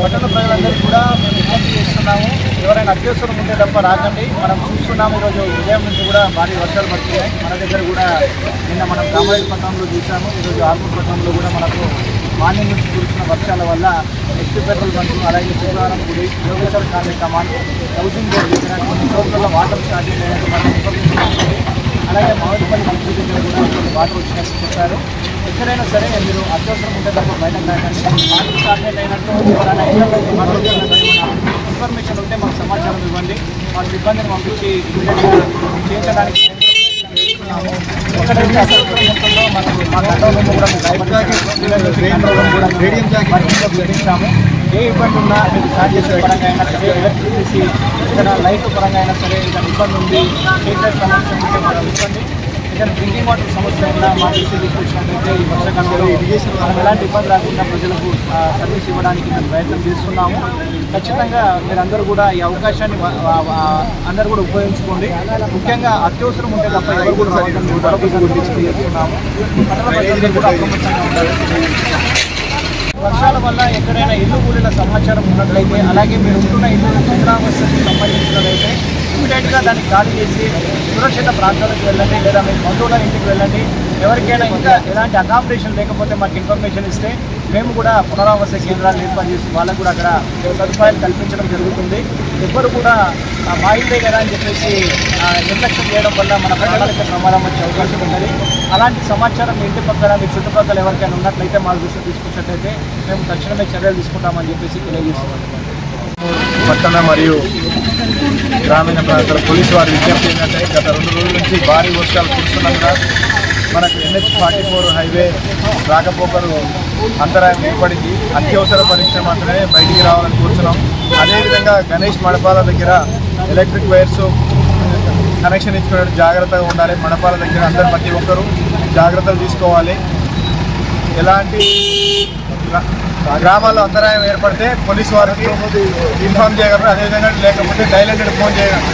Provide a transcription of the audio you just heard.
పట్టణ ప్రజలందరికీ కూడా మేము విజ్ఞప్తి చేస్తున్నాము. ఎవరైనా అత్యవసరం ఉంటే తప్ప రాకండి. మనం చూస్తున్నాము ఈరోజు ఉదయం నుంచి కూడా భారీ వర్షాలు పడుతున్నాయి. మన దగ్గర కూడా నిన్న మనం రామాయపట్నంలో చూసాము. ఈరోజు ఆర్మూర్పట్నంలో కూడా మనకు మార్నింగ్ నుంచి కురిసిన వర్షాల వల్ల ఎస్పీ పెట్రోల్ బంక్ అలాగే శివరారం గుడి Yogeshwara colony command housing board కొన్ని చోట్ల వాటర్ స్టార్టింగ్ అయినట్టు మనకు ఇన్ఫర్మేషన్ వచ్చింది. అలాగే మామిడిపల్లి మంచి దగ్గర కూడా వాటర్ వచ్చినట్టు చెప్పారు. ఎక్కడైనా సరే మీరు అత్యవసరం ఉంటే తప్ప బయటకు రాకండి. వాటర్ స్టార్ట్ అయినట్టు ఎవరైనా ఇన్ఫర్మేషన్ ఉంటే మాకు సమాచారం ఇవ్వండి. మా సిబ్బందిని పంపించి చేయించడానికి ఎక్కడైతే అత్యవసరం ఉంటుందో మనకు మా కంట్రోల్ రూమ్ కూడా పెట్టించాము. ఏ ఇబ్బంది ఉన్నా మీకు ఛార్జెస్ పరంగా అయినా సరే, ఎలక్ట్రిసిటీ ఇక్కడ లైట్ పరంగా అయినా సరే ఏదైనా ఇబ్బంది ఉంది, స్ట్రీట్ సమస్య ఉంటే మనం ఇబ్బంది, ఇక్కడ డ్రింకింగ్ వాటర్ సమస్య అయినా మా దృష్టి తీసుకొచ్చినట్లయితే ఈ వర్షాకాలంలో మనం ఎలాంటి ఇబ్బంది రాకుండా ప్రజలకు సర్వీస్ ఇవ్వడానికి మేము ప్రయత్నం చేస్తున్నాము. ఖచ్చితంగా మీరందరూ కూడా ఈ అవకాశాన్ని అందరూ కూడా ఉపయోగించుకోండి. ముఖ్యంగా అత్యవసరం ఉంటే తప్ప ఎవరు కూడా చేస్తున్నాము. ప్రజలందరూ కూడా అప్రమత్తంగా ఉండాలి. వర్షాల వల్ల ఎక్కడైనా ఇల్లు కూలిన సమాచారం ఉన్నట్లయితే, అలాగే మీరు ఉంటున్న ఇల్లు శిథిలావస్థకు సంబంధించినట్లయితే ఇమీడియట్గా దాన్ని ఖాళీ చేసి సురక్షిత ప్రాంతాలకు వెళ్ళండి, లేదా మీ బంధువుల ఇంటికి వెళ్ళండి. ఎవరికైనా ఇంకా ఎలాంటి అకామిడేషన్ లేకపోతే మాకు ఇన్ఫర్మేషన్ ఇస్తే మేము కూడా పునరావాస కేంద్రాలు ఏర్పాటు చేసి వాళ్ళకు కూడా అక్కడ సదుపాయాలు కల్పించడం జరుగుతుంది. ఎవ్వరు కూడా మా ఇల్లే కదా అని చెప్పేసి నిర్లక్ష్యం చేయడం వల్ల మన ప్రాణాలకు ప్రమాదం వచ్చే అవకాశం ఉన్నది. అలాంటి సమాచారం మీ ఇంటి పక్కన మీ చుట్టుపక్కల ఎవరికైనా ఉన్నట్లయితే మా దృష్టికి తీసుకొచ్చినట్లయితే మేము తక్షణమే చర్యలు తీసుకుంటామని చెప్పేసి తెలియజేస్తున్నాం. పట్టణ మరియు గ్రామీణ ప్రాంతాల పోలీసు వారి విజ్ఞప్తి ఏంటంటే, గత 2 రోజుల నుంచి భారీ వర్షాలు కురుస్తున్నందున మనకు NH-44 హైవే రాకపోకలు అంతరాయం ఏర్పడింది. అత్యవసర పరిస్థితి మాత్రమే బయటికి రావాలని కూర్చున్నాం. అదేవిధంగా గణేష్ మండపాల దగ్గర ఎలక్ట్రిక్ వైర్స్ కనెక్షన్ ఇచ్చుకునేట్టు జాగ్రత్తగా ఉండాలి. మండపాల దగ్గర అందరూ ప్రతి ఒక్కరూ జాగ్రత్తలు తీసుకోవాలి. ఎలాంటి గ్రామాల్లో అంతరాయం ఏర్పడితే పోలీసు వారికి ఇన్ఫార్మ్ చేయగలరు. అదేవిధంగా లేకపోతే డైల్ 100 ఫోన్ చేయగలరు.